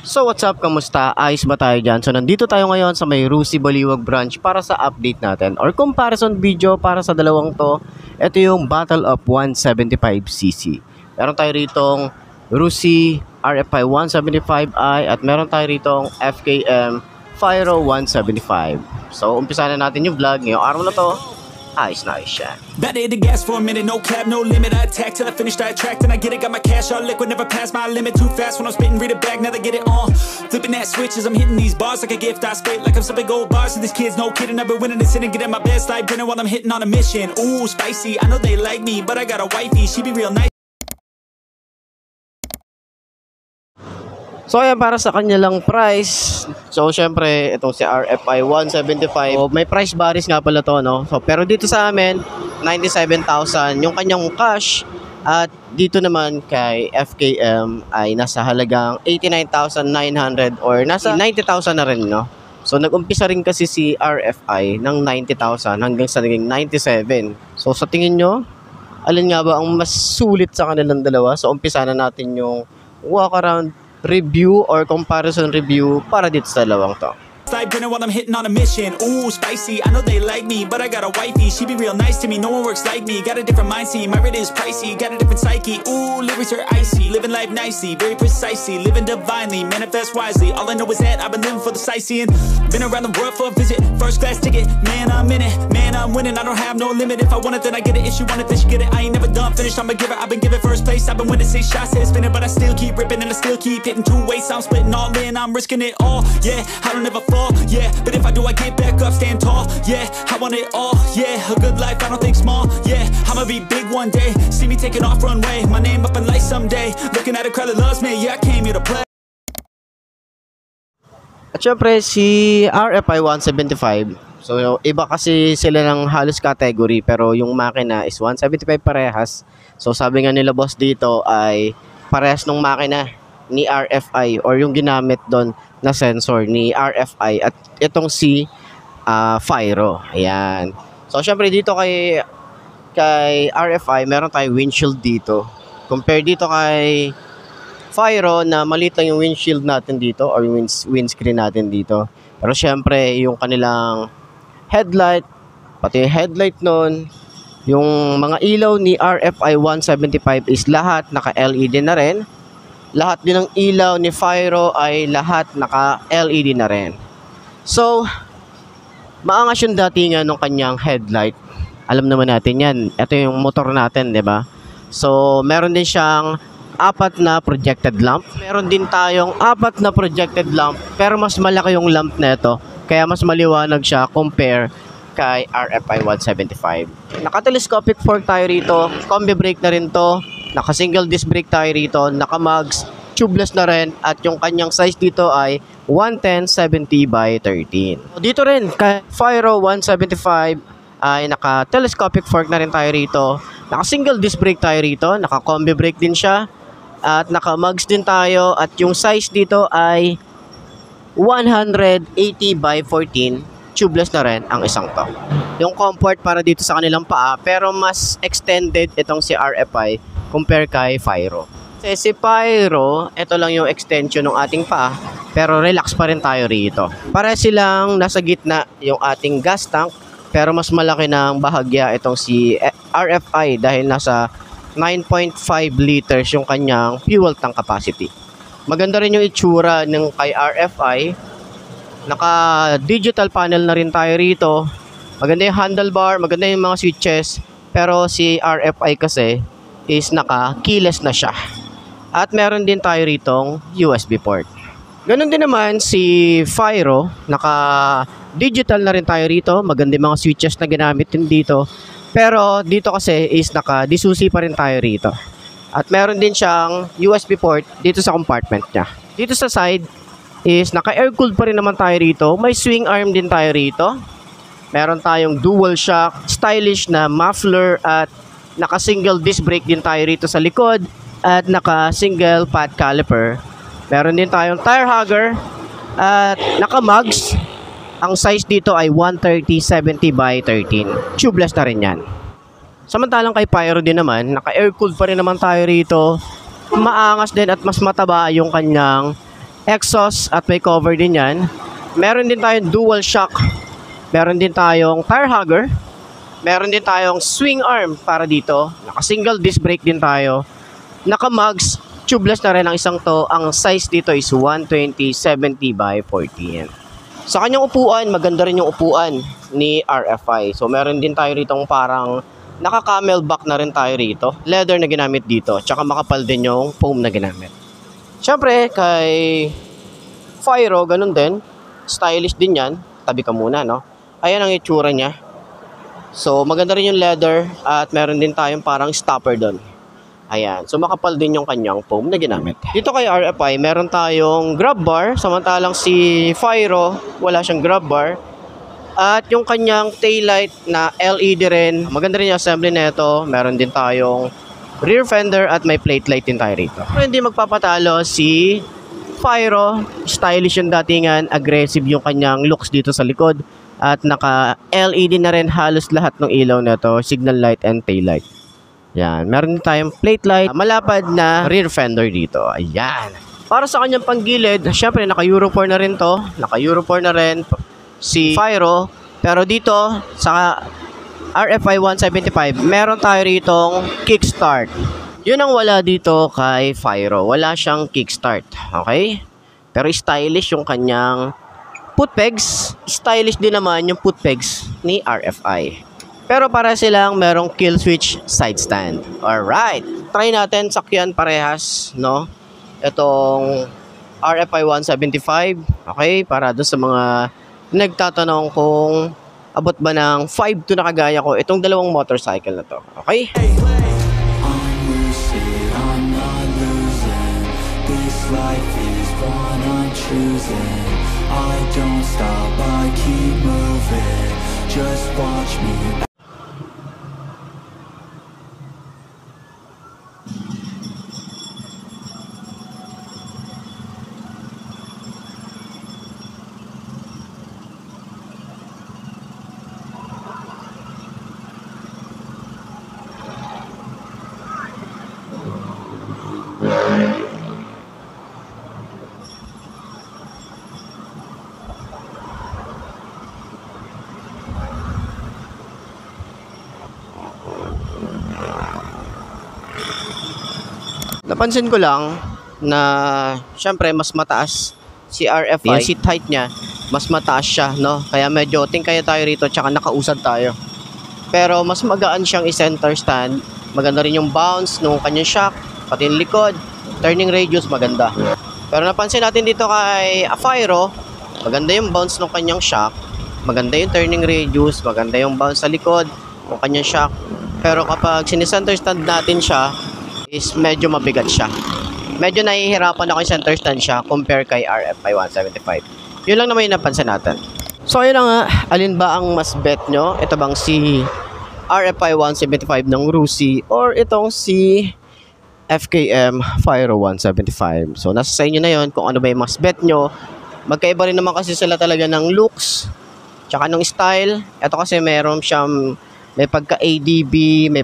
So what's up, kamusta? Ayos ba tayo dyan? So nandito tayo ngayon sa may Rusi Baliwag branch para sa update natin or comparison video para sa dalawang to. Ito yung Battle of 175cc. Meron tayo ritong Rusi RFI 175i at meron tayo ritong FKM Fyro 175. So umpisa na natin yung vlog ngayong araw na to. Ayos na ayos siya. Better hit the gas for a minute, no cap, no limit. I attack till I finish, I attract and I get it. Got my cash all liquid, never pass my limit. Too fast when I'm spitting, read it back, now they get it on. Flipping that switch as I'm hitting these bars like a gift. I spit like I'm some big old bars. And these kids, no kidding, I've been winning this and getting my best life grinning while I'm hitting on a mission. Ooh, spicy, I know they like me, but I got a wifey, she be real nice. So ayan, para sa kanya lang price. So syempre itong si RFI 175, so, may price varies nga pala to, no? So pero dito sa amin 97,000 yung kanyang cash, at dito naman kay FKM ay nasa halagang 89,900 or nasa 90,000 na rin, no? So nag-umpisa rin kasi si RFI ng 90,000 hanggang sa naging 97. So sa tingin nyo, alin nga ba ang mas sulit sa kanilang dalawa? So umpisa na natin yung walk around review or comparison review para dito sa dalawang to. Life grinning while I'm hitting on a mission. Ooh, spicy, I know they like me, but I got a wifey, she be real nice to me. No one works like me, got a different mindset. My rate is pricey, got a different psyche. Ooh, lyrics are icy, living life nicely, very precisely, living divinely, manifest wisely. All I know is that I've been living for the sightseeing. Been around the world for a visit, first class ticket. Man, I'm in it, man, I'm winning. I don't have no limit. If I want it, then I get it. If she want it, then she get it. I ain't never done finished. I'm a giver. I've been giving first place. I've been winning 6 shots, head spinning, but I still keep ripping and I still keep hitting 2 ways. I'm splitting all in, I'm risking it all. Yeah, I don't ever fall. Yeah, but if I do, I get back up, stand tall. Yeah, I want it all. Yeah, a good life, I don't think small. Yeah, I'ma be big one day. See me taking off runway, my name up in lights someday. Looking at a crowd that loves me. Yeah, I came here to play. At syempre si RFI 175, so iba kasi sila ng halos category, pero yung makina is 175 parehas. So sabi nga nila boss dito ay parehas ng makina ni RFI or yung ginamit doon na sensor ni RFI at itong si Fyro. Ayan. So syempre dito kay RFI meron tayong windshield dito. Compare dito kay Fyro na maliit lang yung windshield natin dito or yung windscreen natin dito. Pero syempre yung kanilang headlight, pati yung headlight nun, yung mga ilaw ni RFI 175 is lahat naka-LED na rin. Lahat din ng ilaw ni Fyro ay lahat naka-LED na rin. So, maangas yung datingan ng kanyang headlight. Alam naman natin yan. Ito yung motor natin, di ba? So, meron din siyang 4 na projected lamp. Meron din tayong 4 na projected lamp, pero mas malaki yung lamp nito. Kaya mas maliwanag siya compare kay RFI 175. Naka-telescopic fork tayo rito. Combi brake na rin to. Naka-single disc brake tayo rito, naka-mugs, tubeless na rin, at yung kanyang size dito ay 110/70 by 13. Dito rin, kay Fyro 175 ay naka-telescopic fork na rin tayo rito, naka-single disc brake tayo rito, naka-combi brake din siya, at naka-mugs din tayo, at yung size dito ay 180 by 14, tubeless na rin ang isang to. Yung comfort para dito sa kanilang paa, pero mas extended itong si RFI compare kay Fyro. Kasi si Fyro, ito lang yung extension ng ating paa, pero relax pa rin tayo rito. Para silang nasa gitna yung ating gas tank, pero mas malaki ng bahagya itong si RFI dahil nasa 9.5 liters yung kanyang fuel tank capacity. Maganda rin yung itsura ng kay RFI. Naka-digital panel na rin tayo rito. Maganda yung handlebar, maganda yung mga switches, pero si RFI kasi is naka-keyless na siya. At meron din tayo ritong USB port. Ganon din naman si Fyro, naka-digital na rin tayo rito. Maganda yung mga switches na ginamit din dito. Pero dito kasi is naka-disusi pa rin tayo rito. At meron din siyang USB port dito sa compartment niya. Dito sa side is naka-air-cooled pa rin naman tayo rito. May swing arm din tayo rito. Meron tayong dual shock, stylish na muffler, at naka-single disc brake din tayo rito sa likod, at naka-single pad caliper. Meron din tayong tire hugger at naka-mugs. Ang size dito ay 130/70 by 13. Tubeless na rin yan. Samantalang kay Fyro din naman, naka-air-cooled pa rin naman tayo rito. Maangas din at mas mataba yung kanyang exhaust at may cover din yan. Meron din tayong dual shock. Meron din tayong tire hugger. Meron din tayong swing arm para dito. Naka-single disc brake din tayo. Naka-mugs. Tubeless na rin ang isang to. Ang size dito is 120/70 by 40. Sa kanyang upuan, maganda rin yung upuan ni RFI. So meron din tayo ritong parang naka-camelback na rin tayo rito. Leather na ginamit dito. Tsaka makapal din yung foam na ginamit. Siyempre, kay Fyro, ganun din. Stylish din yan. Tabi ka muna, no? Ayan ang itsura niya. So maganda rin yung leather at meron din tayong parang stopper doon. Ayan. So makapal din yung kanyang foam na ginamit. Dito kay RFI, meron tayong grab bar. Samantalang si Fyro, wala siyang grab bar. At yung kanyang taillight na LED rin. Maganda rin yung assembly nito. Meron din tayong rear fender at may plate light din tayo rito. Pero hindi magpapatalo si Fyro. Stylish yung datingan. Aggressive yung kanyang looks dito sa likod. At naka-LED na rin halos lahat ng ilaw nito. Signal light and tail light. Yan. Meron din tayong plate light. Malapad na rear fender dito. Ayan. Para sa kanyang panggilid, syempre naka-Euro 4 na rin to. Naka-Euro 4 na rin si Fyro. Pero dito, sa RFI 175, meron tayo ritong kickstart. Yun ang wala dito kay Fyro. Wala siyang kickstart. Okay? Pero stylish yung kanyang foot pegs. Stylish din naman yung foot pegs ni RFI. Pero para silang merong kill switch side stand. Alright. Try natin sakyan parehas, no? Itong RFI 175. Okay? Para doon sa mga nagtatanong kung abot ba ng 5 to na kagaya ko itong dalawang motorcycle na to. Okay? I'm lucid, I'm not losing. This life is one I'm choosing. I don't stop, I keep moving. Just watch me. Napansin ko lang na syempre mas mataas si RFI. Yung seat height niya, mas mataas siya, no? Kaya medyo tingkaya tayo rito tsaka nakausad tayo. Pero mas magaan siyang i-center stand. Maganda rin yung bounce nung kanyang shock, pati yung likod, turning radius maganda. Pero napansin natin dito kay Fyro, maganda yung bounce nung kanyang shock, maganda yung turning radius, maganda yung bounce sa likod nung kanyang shock. Pero kapag sinicenter stand natin siya, is medyo mabigat siya. Medyo nahihirapan ako yung center stand siya compare kay RFI 175. Yun lang naman yung napansin natin. So yun nga, alin ba ang mas bet nyo? Ito bang si RFI 175 ng Rusi or itong si FKM Fyro 175? So nasa sa inyo na yun kung ano ba yung mas bet nyo. Magkaiba rin naman kasi sila talaga ng looks tsaka ng style. Ito kasi meron siyang may pagka ADB, may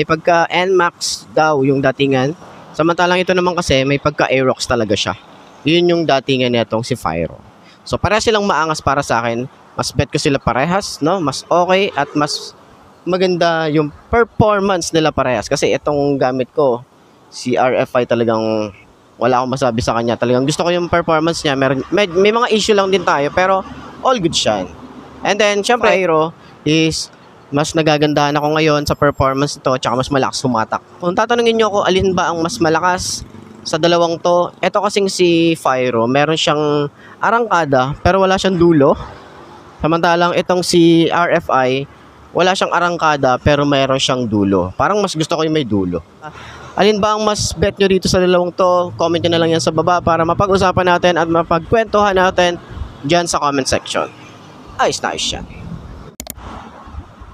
pagka NMAX daw yung datingan. Samantalang ito naman kasi may pagka Aerox talaga siya. Yun yung datingan nitong si Fyro. So para silang maangas para sa akin. Mas bet ko sila parehas, no? Mas okay at mas maganda yung performance nila parehas. Kasi itong gamit ko, si RFI talagang wala akong masabi sa kanya. Talagang gusto ko yung performance niya. May mga issue lang din tayo pero all good siya. And then syempre Fyro is mas nagagandahan ako ngayon sa performance nito tsaka mas malakas humatak. Kung tatanungin nyo ako alin ba ang mas malakas sa dalawang to, eto kasing si Fyro, meron siyang arangkada pero wala siyang dulo. Samantalang itong si RFI, wala siyang arangkada pero meron siyang dulo. Parang mas gusto ko yung may dulo. Alin ba ang mas bet nyo dito sa dalawang to? Comment nyo na lang yan sa baba para mapag-usapan natin at mapagkwentuhan natin dyan sa comment section. Ayos na ayos yan.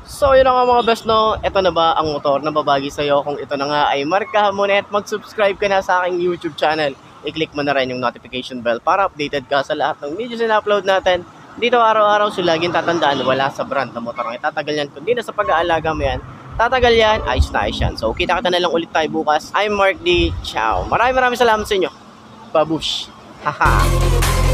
So yun na nga mga best, no, ito na ba ang motor na babagi sa'yo? Kung ito na nga ay markahan mo na at mag-subscribe ka na sa aking YouTube channel. I-click mo na rin yung notification bell para updated ka sa lahat ng videos na upload natin. Dito araw-araw, so laging tatandaan, wala sa brand na motor ang itatagal yan. Kundi na sa pag-aalaga mo yan, tatagal yan, ayos na ayos yan. So kita-kita na lang ulit tayo bukas. I'm Mark D. Ciao. Maraming salamat sa inyo. Babush. Haha.